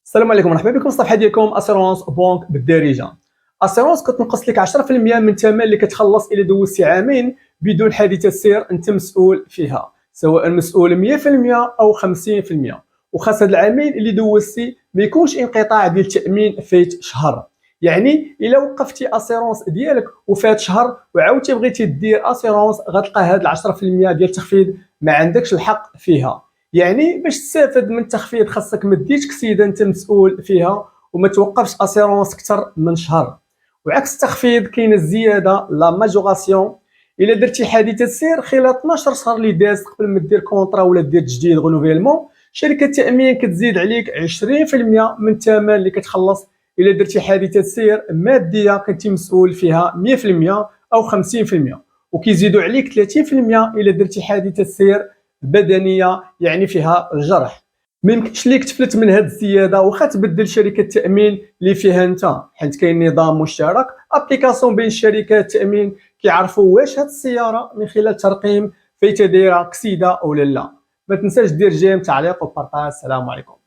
السلام عليكم، مرحبا بكم. الصفحه ديالكم اسيرونس بونك بالدارجه. اسيرونس كتنقص لك 10% من الثمن اللي كتخلص الا دوزتي عامين بدون حادثه سير انت مسؤول فيها، سواء مسؤول 100% او 50%. وخاص هاد العامين اللي دوزتي ما يكونش انقطاع ديال التامين فايت شهر. يعني الا وقفتي اسيرونس ديالك وفات شهر وعاودتي بغيتي دير اسيرونس غتلقى هاد 10% ديال التخفيض ما عندكش الحق فيها. يعني باش تستافد من التخفيض خاصك ما ديرش كسيده انت مسؤول فيها وما توقفش اسيرونس اكثر من شهر. وعكس التخفيض كاينه الزياده لا ماجوراسيون. الا درتي حادثه سير خلال 12 شهر اللي داز قبل ما دير كونطرا ولا دير تجديد غونوفيلمون، شركه التامين كتزيد عليك 20% من الثمن اللي كتخلص. الا درتي حادثه سير ماديه كنتي مسؤول فيها 100% او 50%، وكيزيدوا عليك 30% الا درتي حادثه سير بدنيه يعني فيها الجرح. ما يمكنش ليك تفلت من هذه الزياده واخا تبدل شركه التامين اللي فيها انت، حيت كاين نظام مشترك ابليكاسيون بين شركات التامين كيعرفوا واش هذه السياره من خلال ترقيم فايته دايره كسيده او لا. ما تنساش دير جيم تعليق وبارطاج. السلام عليكم.